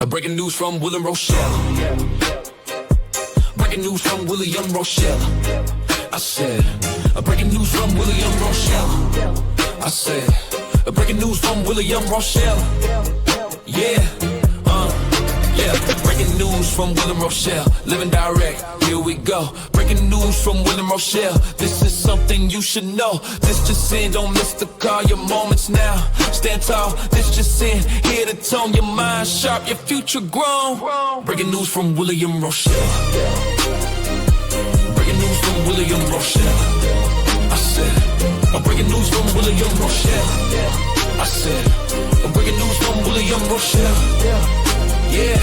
Breaking news from William Rochelle. Breaking news from William Rochelle. I said, breaking news from William Rochelle. I said, breaking news from William Rochelle. Yeah, yeah. Breaking news from William Rochelle. Living direct, here we go. Breaking news from William Rochelle. This is something you should know. This just in, don't miss the call. Your moments now. Stand tall, this just in. Here to tone your mind sharp, your future grown. Breaking news from William Rochelle. Breaking news from William Rochelle. I said, breaking news from William Rochelle. I said, breaking news from William Rochelle. Yeah,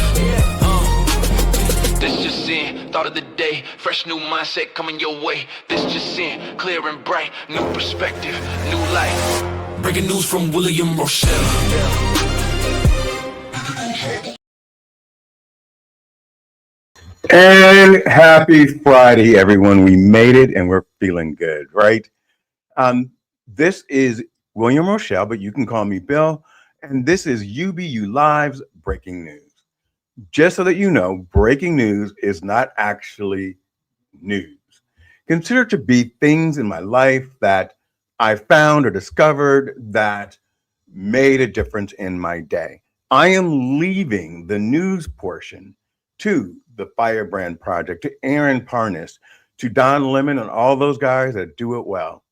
This just in, thought of the day. Fresh new mindset coming your way. This just in, clear and bright. New perspective, new life. Breaking news from William Rochelle. And happy Friday, everyone. We made it and we're feeling good, right? This is William Rochelle, but you can call me Bill. And this is UBU Live's Breaking News. Just so that you know, breaking news is not actually news. Consider it to be things in my life that I found or discovered that made a difference in my day. I am leaving the news portion to the Firebrand Project, to Aaron Parnas, to Don Lemon, and all those guys that do it well.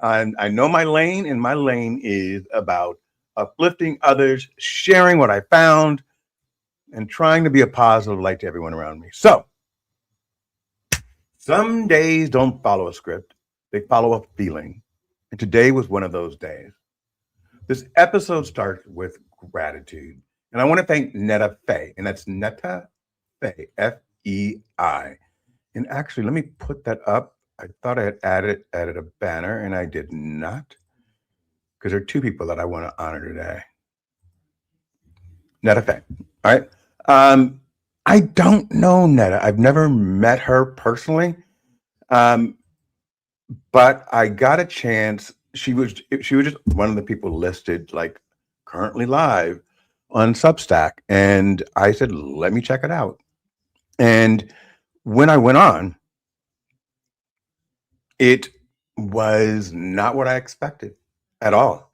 I know my lane, and my lane is about uplifting others, sharing what I found, and trying to be a positive light to everyone around me. So, some days don't follow a script, they follow a feeling. And today was one of those days. This episode starts with gratitude. And I want to thank Netta Fei, and that's Netta Fei, F-E-I. And actually, let me put that up. I thought I had added a banner, and I did not, because there are two people that I want to honor today. Netta Fei, all right? I don't know Netta. I've never met her personally, but I got a chance. She was just one of the people listed like currently live on Substack, and I said, let me check it out. And when I went on, it was not what I expected at all.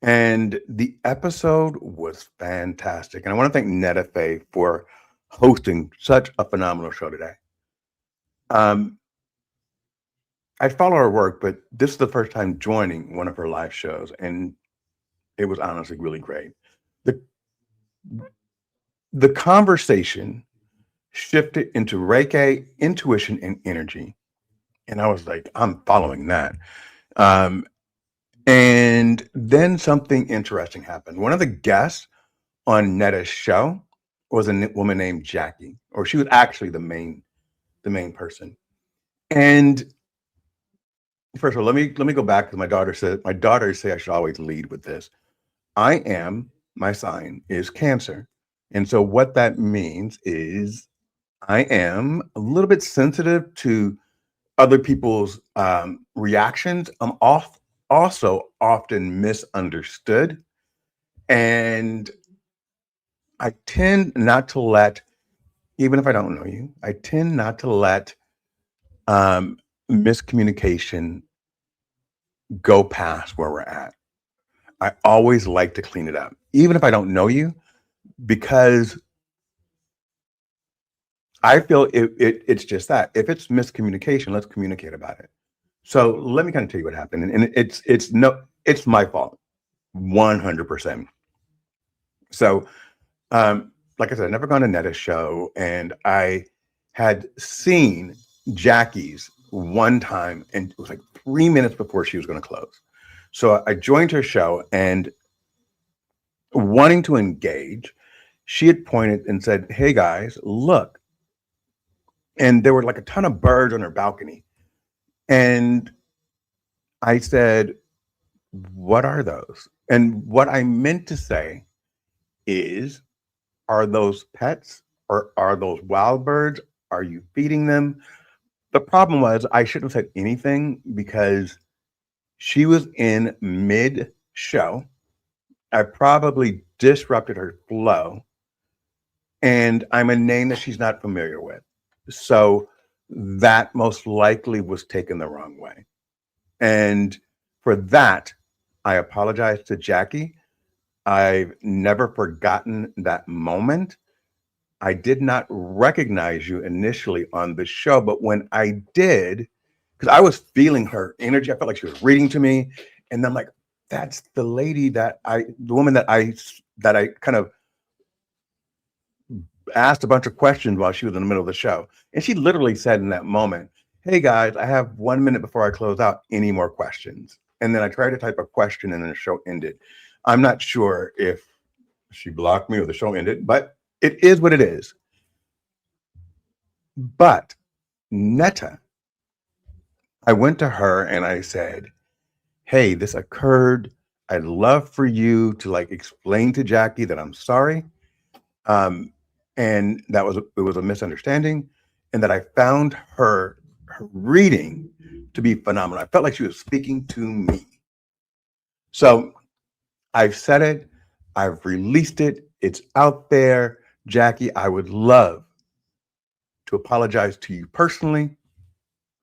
And the episode was fantastic. And I want to thank Netta Fei for hosting such a phenomenal show today. I follow her work, but this is the first time joining one of her live shows, and it was honestly really great. The conversation shifted into Reiki, intuition, and energy. And I was like, I'm following that. And then something interesting happened. One of the guests on Netta's show was a woman named Jackie, or she was actually the main person. And first of all, let me go back, because my daughters say I should always lead with this. My sign is Cancer. And so what that means is I am a little bit sensitive to other people's reactions. I'm also often misunderstood. And I tend not to let, even if I don't know you, I tend not to let miscommunication go past where we're at. I always like to clean it up, even if I don't know you, because I feel it's just that. If it's miscommunication, let's communicate about it. So let me kind of tell you what happened. And it's my fault, 100%. So, like I said, I've never gone to Netta's show, and I had seen Jackie's one time, and it was like 3 minutes before she was going to close. So I joined her show, and wanting to engage, she had pointed and said, hey guys, look. And there were like a ton of birds on her balcony. And I said, what are those? And what I meant to say is, are those pets, or are those wild birds? Are you feeding them? The problem was I shouldn't have said anything, because she was in mid-show. I probably disrupted her flow. and I'm a name that she's not familiar with. So that most likely was taken the wrong way. And for that, I apologize to Jackie. I've never forgotten that moment. I did not recognize you initially on the show, but when I did, because I was feeling her energy, I felt like she was reading to me, and I'm like, "That's the lady the woman that I kind of asked a bunch of questions while she was in the middle of the show." And she literally said in that moment, "Hey guys, I have 1 minute before I close out. Any more questions?" And then I tried to type a question, and then the show ended. I'm not sure if she blocked me or the show ended, but it is what it is. But Netta, I went to her and I said, "Hey, this occurred. I'd love for you to like explain to Jackie that I'm sorry. Um, and it was a misunderstanding, and that I found her reading to be phenomenal. I felt like she was speaking to me. So I've said it, I've released it, it's out there. Jackie, I would love to apologize to you personally.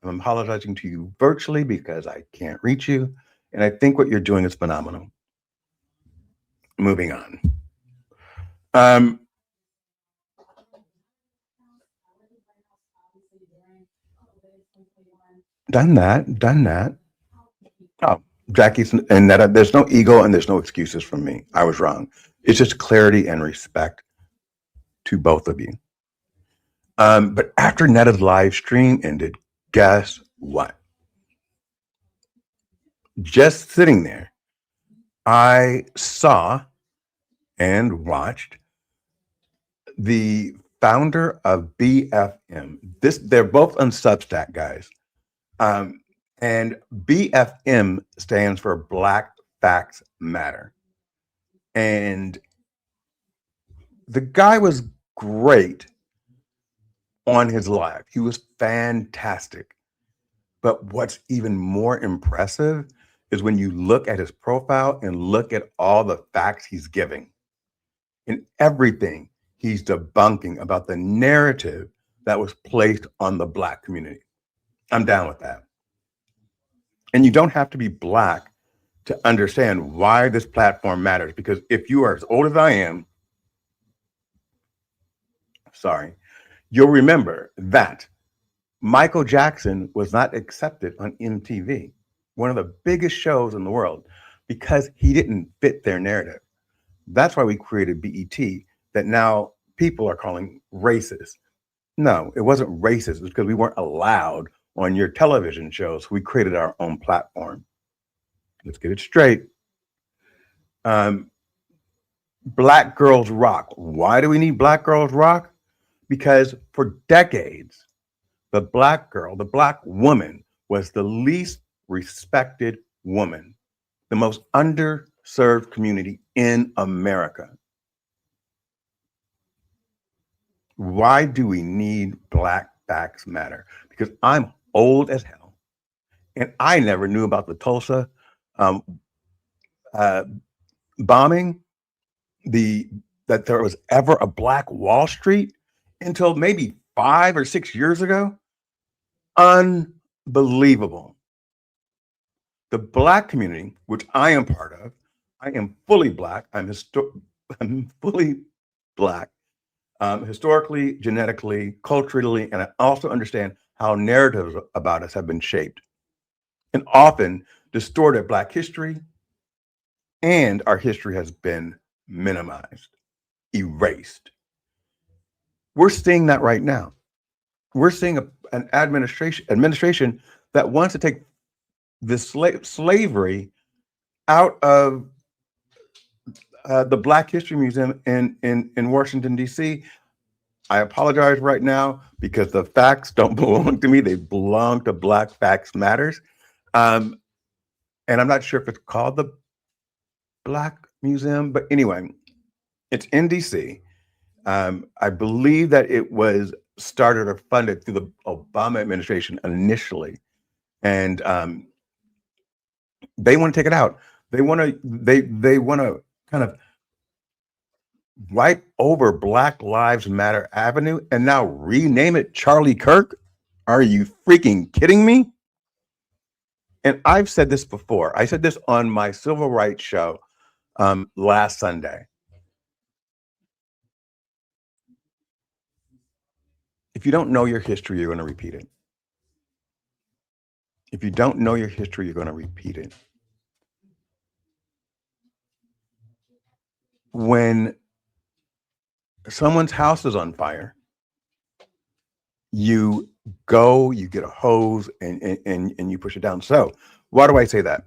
I'm apologizing to you virtually because I can't reach you. And I think what you're doing is phenomenal." Moving on. Um, done that. Oh, Jackie's and that there's no ego and there's no excuses from me. I was wrong. It's just clarity and respect to both of you. But after Netta's live stream ended, guess what? Just sitting there, I saw and watched the founder of BFM. They're both on Substack, guys. Um, and BFM stands for Black Facts Matter. And the guy was great on his live. He was fantastic. But what's even more impressive is when you look at his profile and look at all the facts he's giving and everything he's debunking about the narrative that was placed on the Black community. I'm down with that. And you don't have to be Black to understand why this platform matters, because if you are as old as I am, sorry, you'll remember that Michael Jackson was not accepted on MTV, one of the biggest shows in the world, because he didn't fit their narrative. That's why we created BET, that now people are calling racist. No, it wasn't racist. It was because we weren't allowed on your television shows. We created our own platform. Let's get it straight. Black Girls Rock. Why do we need Black Girls Rock? Because for decades, the Black girl, the Black woman, was the least respected woman, the most underserved community in America. Why do we need Black Facts Matter? Because I'm old as hell, and I never knew about the Tulsa um, bombing, that there was ever a Black Wall Street until maybe 5 or 6 years ago. Unbelievable. The Black community, which I am part of, I am fully Black. I'm fully Black, historically, genetically, culturally, and I also understand how narratives about us have been shaped and often distorted Black history, and our history has been minimized, erased. We're seeing that right now. We're seeing an administration that wants to take this slavery out of the Black History Museum in Washington, D.C. I apologize right now because the facts don't belong to me. They belong to Black Facts Matters. And I'm not sure if it's called the Black Museum, but anyway, it's in DC. I believe that it was started or funded through the Obama administration initially. And they want to take it out. They want to kind of right over Black Lives Matter Avenue and now rename it Charlie Kirk? Are you freaking kidding me? And I've said this before. I said this on my civil rights show last Sunday. If you don't know your history, you're going to repeat it. If you don't know your history, you're going to repeat it. When someone's house is on fire, you go, you get a hose, and you push it down. So why do I say that?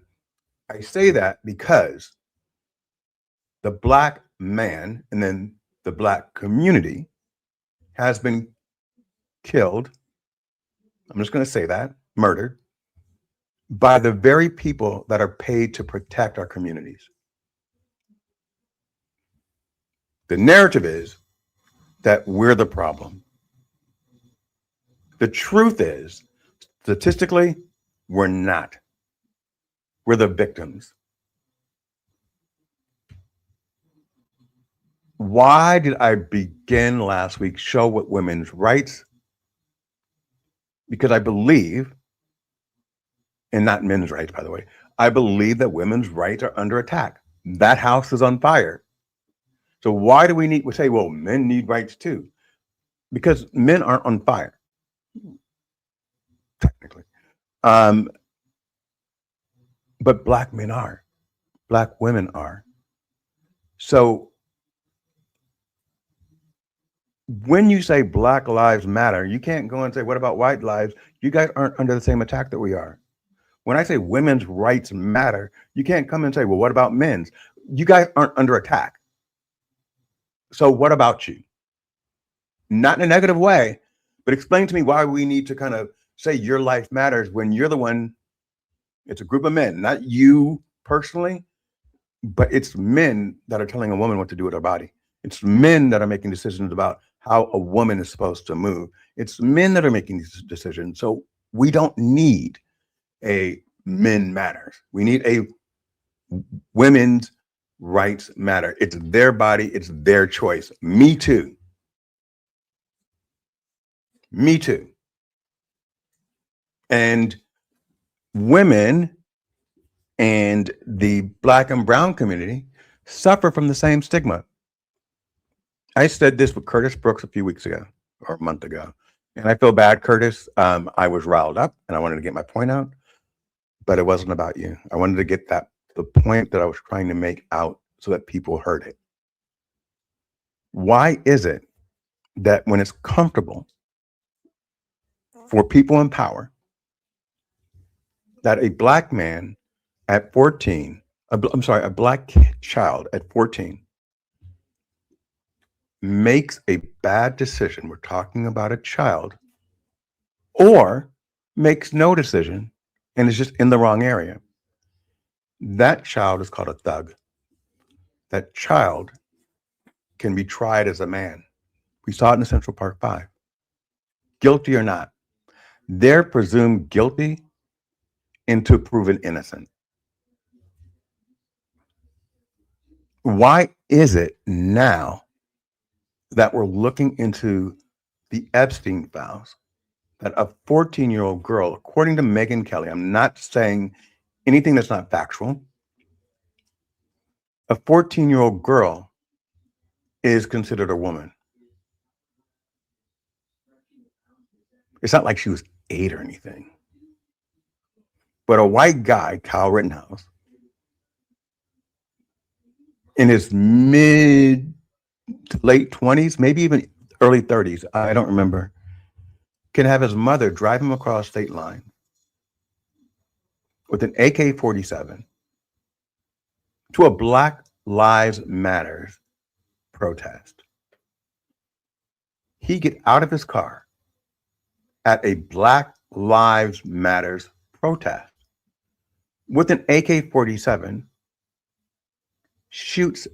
I say that because the Black man and then the Black community has been killed. I'm just going to say that, murdered, by the very people that are paid to protect our communities. The narrative is that we're the problem. The truth is, statistically, we're not. We're the victims. Why did I begin last week show what women's rights? Because I believe, and not men's rights, by the way, I believe that women's rights are under attack. That house is on fire. So why do we say, well, men need rights too? Because men aren't on fire, technically. But Black men are. Black women are. So when you say Black Lives Matter, you can't go and say, what about white lives? You guys aren't under the same attack that we are. When I say women's rights matter, you can't come and say, well, what about men's? You guys aren't under attack. So what about you? Not in a negative way, but explain to me why we need to kind of say your life matters when you're the one. It's a group of men, not you personally, but it's men that are telling a woman what to do with her body. It's men that are making decisions about how a woman is supposed to move. It's men that are making these decisions. So we don't need a men matters. We need a women's rights matter. It's their body. It's their choice. Me too. Me too. And women and the Black and brown community suffer from the same stigma. I said this with Curtis Brooks a few weeks ago or a month ago. And I feel bad, Curtis. I was riled up and I wanted to get my point out, but it wasn't about you. I wanted to get the point that I was trying to make out so that people heard it. Why is it that when it's comfortable for people in power, that a Black man at 14, a Black child at 14 makes a bad decision, we're talking about a child, or makes no decision and is just in the wrong area, that child is called a thug. That child can be tried as a man. We saw it in the Central Park Five. Guilty or not, they're presumed guilty until proven innocent. Why is it now that we're looking into the Epstein files that a 14-year-old girl, according to Megyn Kelly, I'm not saying anything that's not factual, a 14-year-old girl is considered a woman? It's not like she was 8 or anything. But a white guy, Kyle Rittenhouse, in his mid to late 20s, maybe even early 30s, I don't remember, can have his mother drive him across state line with an AK-47 to a Black Lives Matter protest. He get out of his car at a Black Lives Matters protest with an AK-47, shoots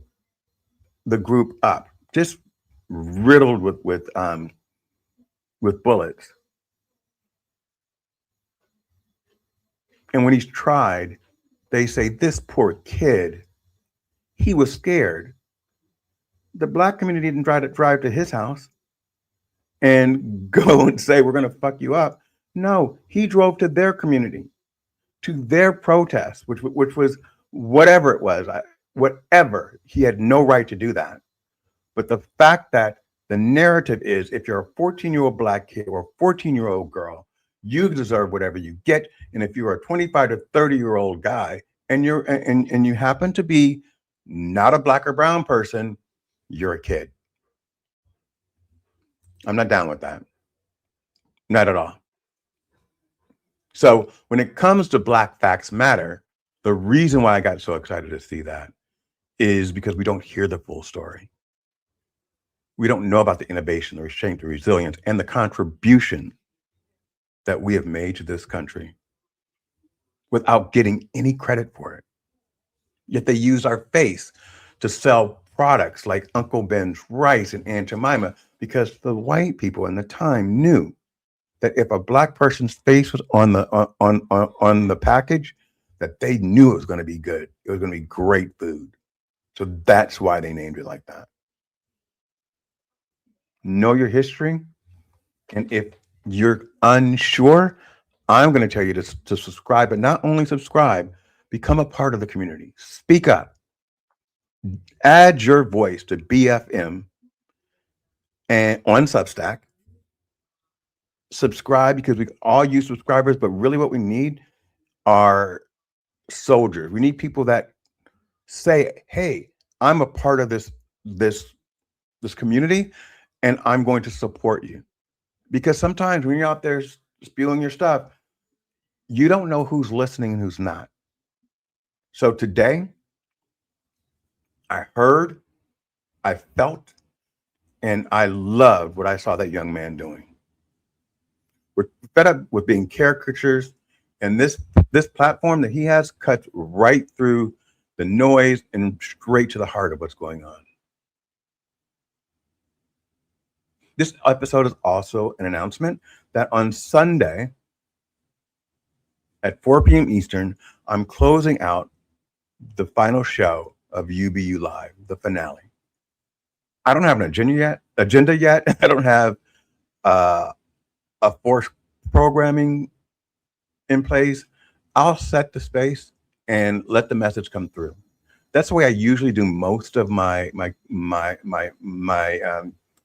the group up, just riddled with bullets. And when he's tried, they say, this poor kid, he was scared. the black community didn't try to drive to his house and go and say, we're going to fuck you up. No, he drove to their community, to their protest, which was whatever it was, whatever. He had no right to do that. But the fact that the narrative is, if you're a 14-year-old black kid or a 14-year-old girl, you deserve whatever you get. And if you're a 25 to 30-year-old guy and you happen to be not a black or brown person, you're a kid. I'm not down with that. Not at all. So when it comes to Black Facts Matter, the reason why I got so excited to see that is because we don't hear the full story. We don't know about the innovation, the restraint, the resilience, and the contribution that we have made to this country without getting any credit for it. Yet they use our face to sell products like Uncle Ben's rice and Aunt Jemima, because the white people in the time knew that if a black person's face was on the package, that they knew it was going to be good. It was going to be great food. So that's why they named it like that. Know your history. And if you're unsure, I'm going to tell you to subscribe, but not only subscribe, become a part of the community. Speak up. Add your voice to BFM and on Substack. Subscribe, because we all use subscribers, but really what we need are soldiers. We need people that say, hey, I'm a part of this community and I'm going to support you. Because sometimes when you're out there spewing your stuff, you don't know who's listening and who's not. So today, I heard, I felt, and I loved what I saw that young man doing. We're fed up with being caricatures, and this platform that he has cuts right through the noise and straight to the heart of what's going on. This episode is also an announcement that on Sunday at 4 p.m. Eastern, I'm closing out the final show of UBU Live, the finale. I don't have an agenda yet. I don't have a forced programming in place. I'll set the space and let the message come through. That's the way I usually do most of my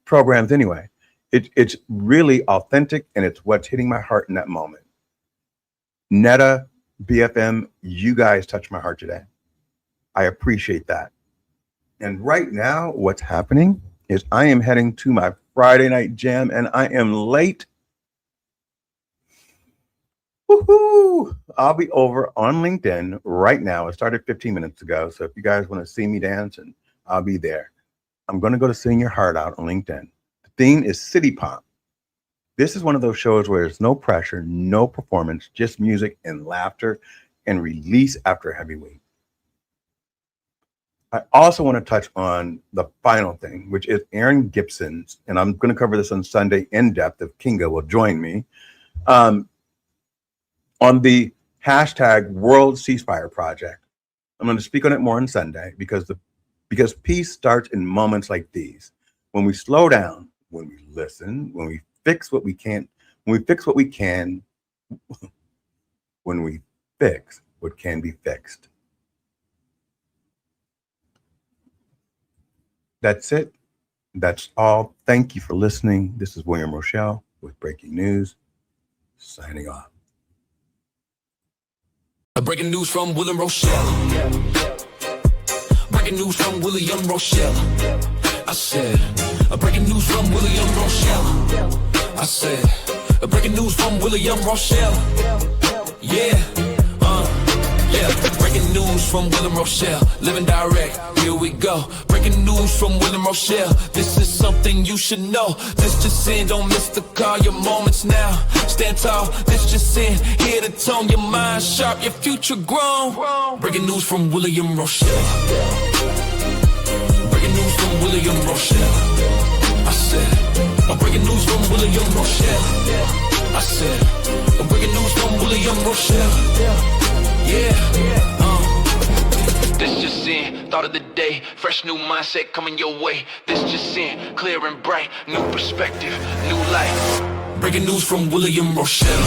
programs anyway. It's really authentic, and it's what's hitting my heart in that moment. Netta, BFM, you guys touched my heart today. I appreciate that. And right now, what's happening is I am heading to my Friday night jam, and I am late. Woohoo! I'll be over on LinkedIn right now. It started 15 minutes ago. So if you guys want to see me dance, and I'll be there. I'm going to go to Sing Your Heart Out on LinkedIn. The theme is City Pop. This is one of those shows where there's no pressure, no performance, just music and laughter and release after a heavy week. I also want to touch on the final thing, which is Aaron Gibson's, and I'm going to cover this on Sunday in depth if Kinga will join me, on the hashtag World Ceasefire Project. I'm going to speak on it more on Sunday because peace starts in moments like these. When we slow down, when we listen, when we fix what we can, when we fix what we can, when we fix what can be fixed. That's it. That's all. Thank you for listening. This is William Rochelle with Breaking News, signing off. Breaking news from William Rochelle. Breaking news from William Rochelle. I said, breaking news from William Rochelle. I said, breaking news from William Rochelle. Yeah, breaking news from William Rochelle. Living direct, here we go. Breaking news from William Rochelle. This is something you should know. This just in, don't miss the call. Your moments now, stand tall. This just in, hear the tone. Your mind sharp, your future grown. Breaking news from William Rochelle. Breaking news from William Rochelle. I said, breaking news from William Rochelle. I said, breaking news from William Rochelle. Yeah, This just in, thought of the day, fresh new mindset coming your way. This just in, clear and bright, new perspective, new life. Breaking news from William Rochelle.